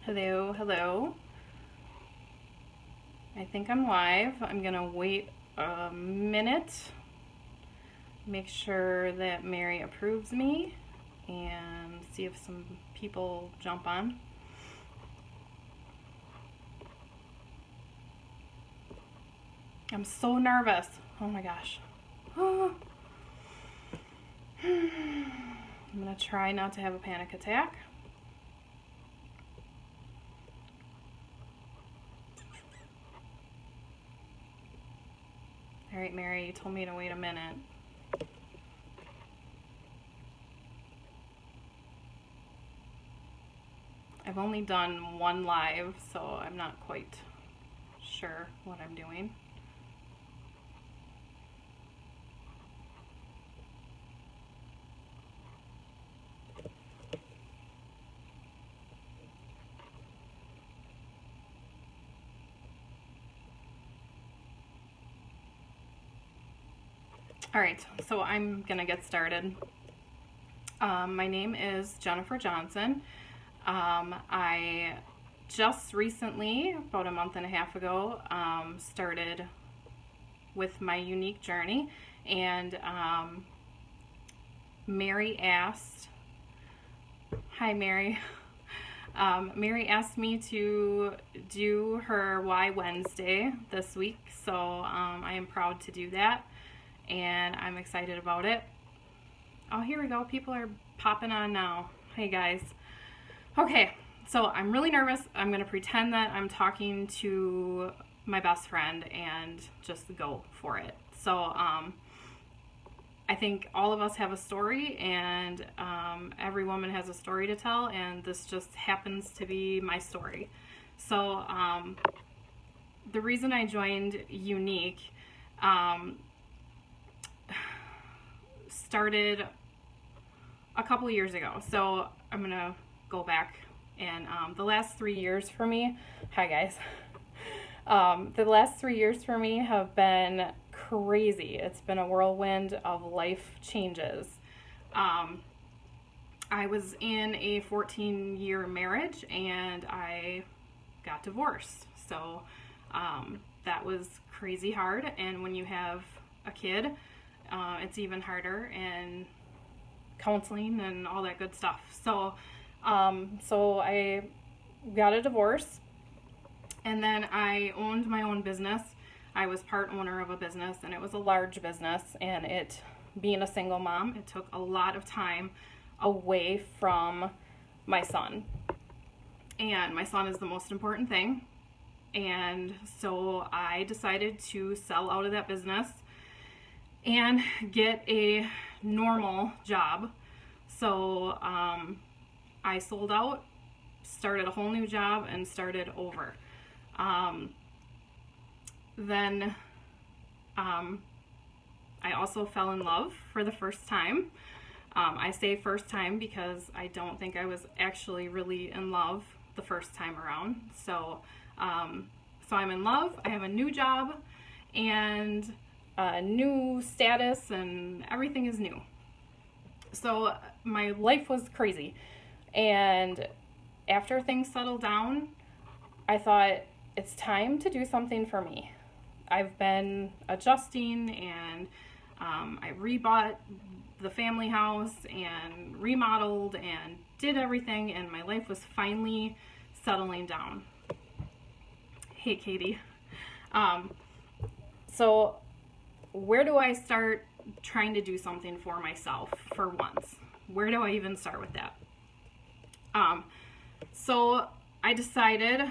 Hello, hello. I think I'm live. I'm gonna wait a minute, make sure that Mary approves me, and see if some people jump on. I'm so nervous. Oh my gosh. I'm gonna try not to have a panic attack. All right, Mary, you told me to wait a minute. I've only done one live, so I'm not quite sure what I'm doing. All right, so I'm gonna get started. My name is Jennifer Johnson. I just recently, about a month and a half ago, started with my Younique journey, and Mary asked, hi Mary, Mary asked me to do her Why Wednesday this week, so I am proud to do that, and I'm excited about it. Oh, here we go. People are popping on now. Hey guys. Okay, so I'm really nervous. I'm going to pretend that I'm talking to my best friend and just go for it. So I think all of us have a story, and every woman has a story to tell, and this just happens to be my story. So the reason I joined Younique started a couple of years ago. So I'm gonna go back, and the last 3 years for me, hi guys, the last 3 years for me have been crazy. It's been a whirlwind of life changes. I was in a 14-year marriage, and I got divorced. So that was crazy hard, and when you have a kid, it's even harder, and counseling and all that good stuff. So I got a divorce, and then I owned my own business. I was part owner of a business, and it was a large business, and being a single mom, it took a lot of time away from my son. And my son is the most important thing. And so I decided to sell out of that business and get a normal job. So I sold out, started a whole new job, and started over. Then I also fell in love for the first time. I say first time because I don't think I was actually really in love the first time around. So I'm in love. I have a new job and a new status, and everything is new. So my life was crazy. And after things settled down, I thought it's time to do something for me. I've been adjusting, and I rebought the family house and remodeled and did everything, and my life was finally settling down. Hey, Katie. So where do I start trying to do something for myself for once? Where do I even start with that? So I decided,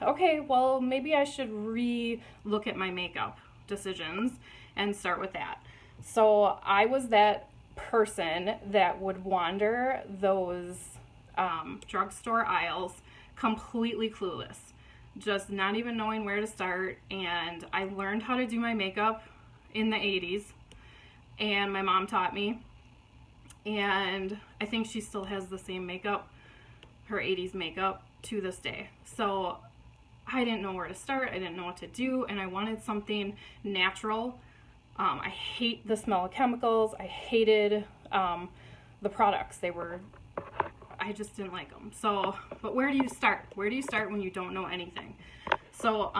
okay, well, maybe I should re-look at my makeup decisions and start with that. So I was that person that would wander those drugstore aisles completely clueless, just not even knowing where to start. And I learned how to do my makeup in the 80s, and my mom taught me, and I think she still has the same makeup, her 80s makeup, to this day. So I didn't know where to start, I didn't know what to do, and I wanted something natural. I hate the smell of chemicals. I hated the products. I I just didn't like them. So, but where do you start? Where do you start when you don't know anything? So,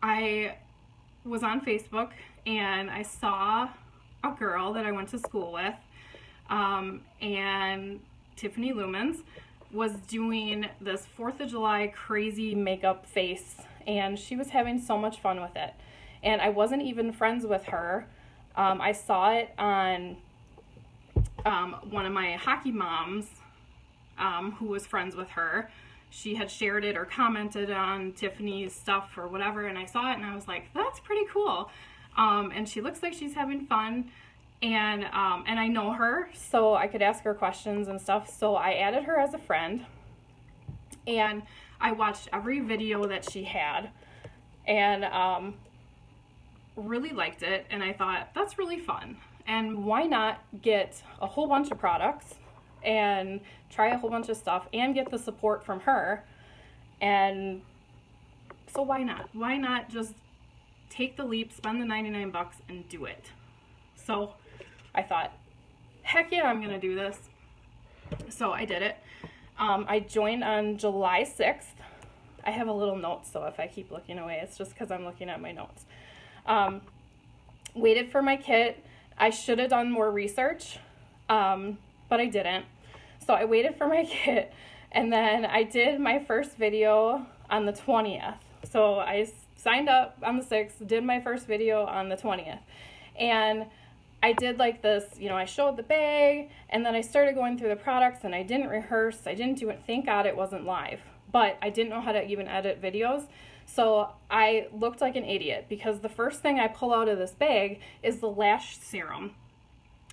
I was on Facebook and I saw a girl that I went to school with, and Tiffany Lumens was doing this 4th of July crazy makeup face, and she was having so much fun with it. And I wasn't even friends with her. I saw it on one of my hockey moms who was friends with her. She had shared it or commented on Tiffany's stuff or whatever, and I saw it and I was like, that's pretty cool. And she looks like she's having fun, and I know her, so I could ask her questions and stuff. So I added her as a friend, and I watched every video that she had, and really liked it, and I thought, that's really fun. And why not get a whole bunch of products and try a whole bunch of stuff and get the support from her? And so why not? Why not just take the leap, spend the 99 bucks and do it? So I thought, heck yeah, I'm gonna do this. So I did it. I joined on July 6th. I have a little note, so if I keep looking away, it's just because I'm looking at my notes. Waited for my kit. I should have done more research, but I didn't. So I waited for my kit, and then I did my first video on the 20th. So I signed up on the 6th, did my first video on the 20th. And I did like this, you know, I showed the bag, and then I started going through the products, and I didn't rehearse. I didn't do it. Thank God it wasn't live. But I didn't know how to even edit videos. So I looked like an idiot because the first thing I pull out of this bag is the lash serum,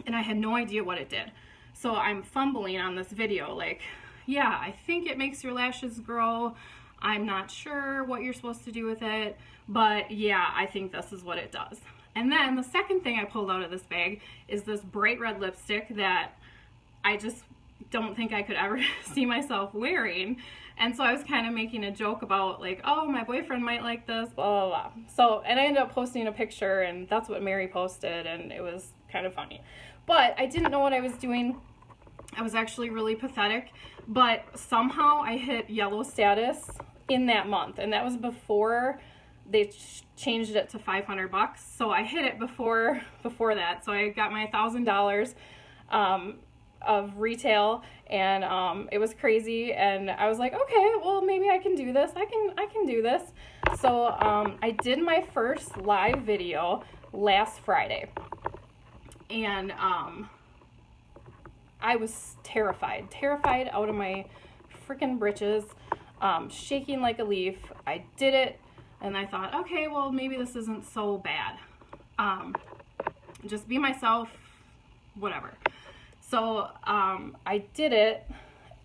and I had no idea what it did. So I'm fumbling on this video like, yeah, I think it makes your lashes grow. I'm not sure what you're supposed to do with it, but yeah, I think this is what it does. And then the second thing I pulled out of this bag is this bright red lipstick that I just don't think I could ever see myself wearing. And so I was kind of making a joke about like, oh, my boyfriend might like this, blah, blah, blah. So, and I ended up posting a picture, and that's what Mary posted, and it was kind of funny. But I didn't know what I was doing. I was actually really pathetic, but somehow I hit yellow status in that month, and that was before they changed it to 500 bucks. So I hit it before that. So I got my $1,000 of retail, and it was crazy, and I was like, okay, well, maybe I can do this. I can do this. So I did my first live video last Friday, and I was terrified out of my freaking britches, shaking like a leaf. I did it, and I thought, okay, well, maybe this isn't so bad. Just be myself, whatever. So I did it,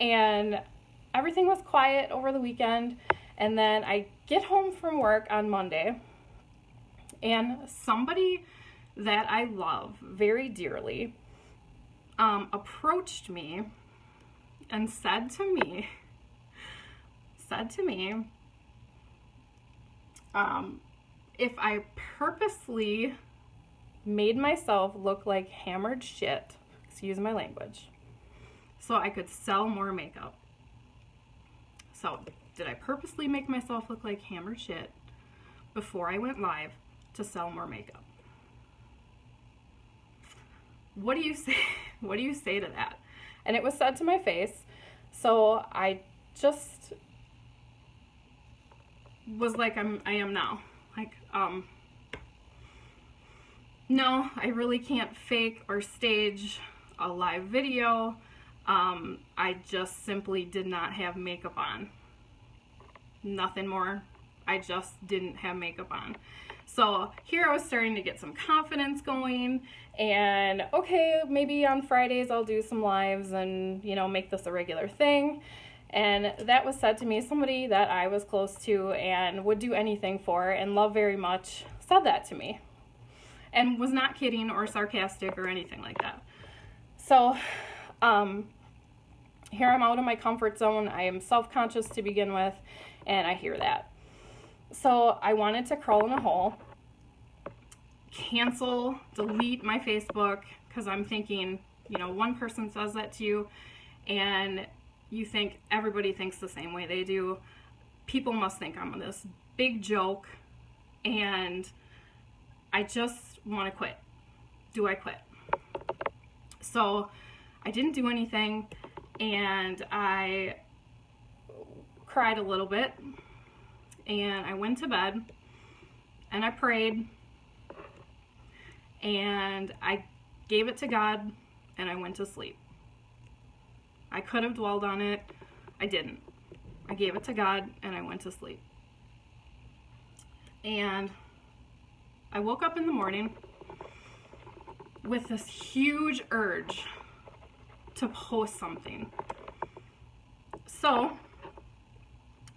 and everything was quiet over the weekend, and then I get home from work on Monday, and somebody that I love very dearly approached me and said to me, if I purposely made myself look like hammered shit, excuse my language, so I could sell more makeup. So, did I purposely make myself look like hammered shit before I went live to sell more makeup? What do you say? What do you say to that? And it was said to my face, so I just was like, I am now. Like, no, I really can't fake or stage a live video. I just simply did not have makeup on. Nothing more. I just didn't have makeup on. So here I was starting to get some confidence going, and okay, maybe on Fridays I'll do some lives and, you know, make this a regular thing. And that was said to me, somebody that I was close to and would do anything for and love very much said that to me, and was not kidding or sarcastic or anything like that. So here I'm out of my comfort zone. I am self-conscious to begin with, and I hear that. So I wanted to crawl in a hole, cancel, delete my Facebook, because I'm thinking, you know, one person says that to you and you think everybody thinks the same way they do. People must think I'm this big joke and I just want to quit. Do I quit? So I didn't do anything and I cried a little bit and I went to bed and I prayed and I gave it to God and I went to sleep. I could have dwelled on it. I didn't. I gave it to God and I went to sleep. And I woke up in the morning with this huge urge to post something. So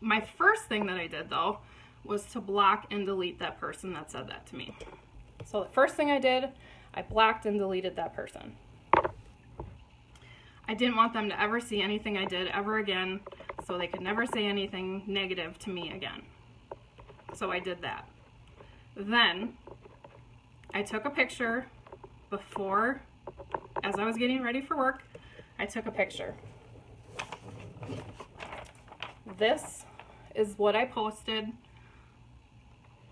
my first thing that I did though was to block and delete that person that said that to me. So the first thing I did, I blocked and deleted that person. I didn't want them to ever see anything I did ever again, so they could never say anything negative to me again. So I did that. Then I took a picture before, as I was getting ready for work, I took a picture. This is what I posted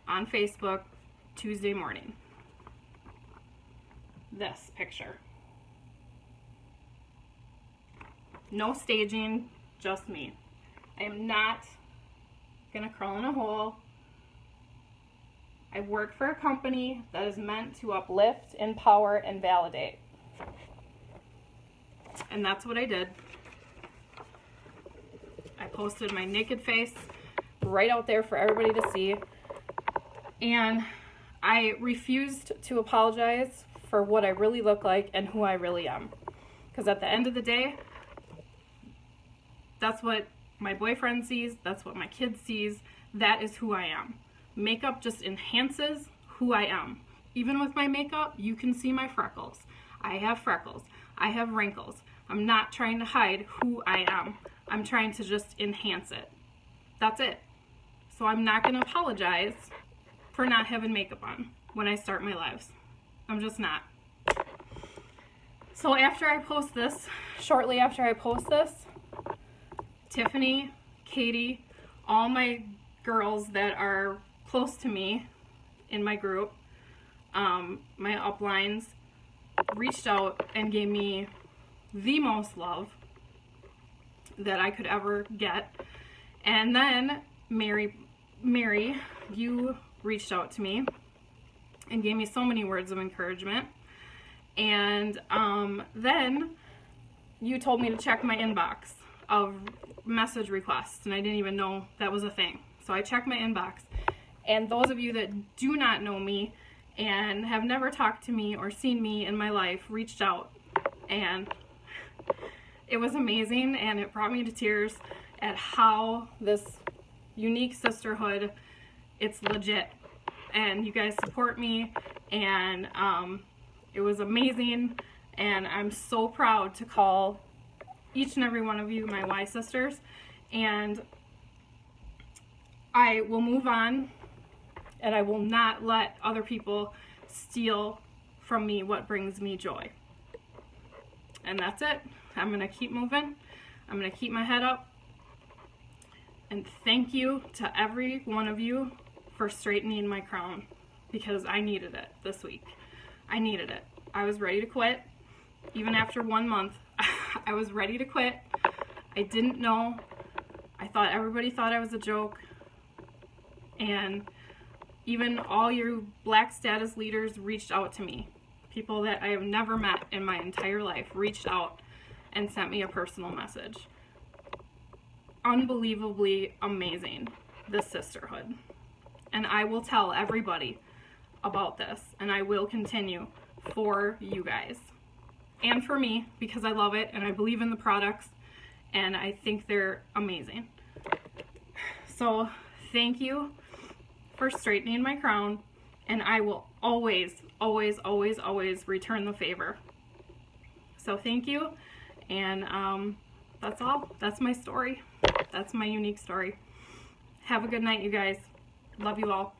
on Facebook Tuesday morning. This picture. No staging, just me. I am not gonna crawl in a hole. I work for a company that is meant to uplift, empower, and validate. And that's what I did. I posted my naked face right out there for everybody to see. And I refused to apologize for what I really look like and who I really am. Because at the end of the day, that's what my boyfriend sees, that's what my kid sees, that is who I am. Makeup just enhances who I am. Even with my makeup, you can see my freckles. I have freckles. I have wrinkles. I'm not trying to hide who I am. I'm trying to just enhance it. That's it. So I'm not going to apologize for not having makeup on when I start my lives. I'm just not. So after I post this, shortly after I post this, Tiffany, Katie, all my girls that are close to me in my group, my uplines, reached out and gave me the most love that I could ever get. And then Mary, you reached out to me and gave me so many words of encouragement. And then you told me to check my inbox of message requests, and I didn't even know that was a thing. So I checked my inbox, and those of you that do not know me and have never talked to me or seen me in my life reached out, and it was amazing, and it brought me to tears at how this Younique sisterhood, it's legit, and you guys support me, and it was amazing, and I'm so proud to call each and every one of you my Y sisters, and I will move on, and I will not let other people steal from me what brings me joy. And that's it. I'm going to keep moving. I'm going to keep my head up. And thank you to every one of you for straightening my crown, because I needed it this week. I needed it. I was ready to quit. Even after 1 month, I was ready to quit. I didn't know. I thought everybody thought I was a joke. And even all your Black status leaders reached out to me. People that I have never met in my entire life reached out and sent me a personal message. Unbelievably amazing, this sisterhood. And I will tell everybody about this, and I will continue for you guys. And for me, because I love it and I believe in the products and I think they're amazing. So thank you for straightening my crown, and I will always, always, always, always return the favor. So thank you, and that's all. That's my story. That's my Younique story. Have a good night, you guys. Love you all.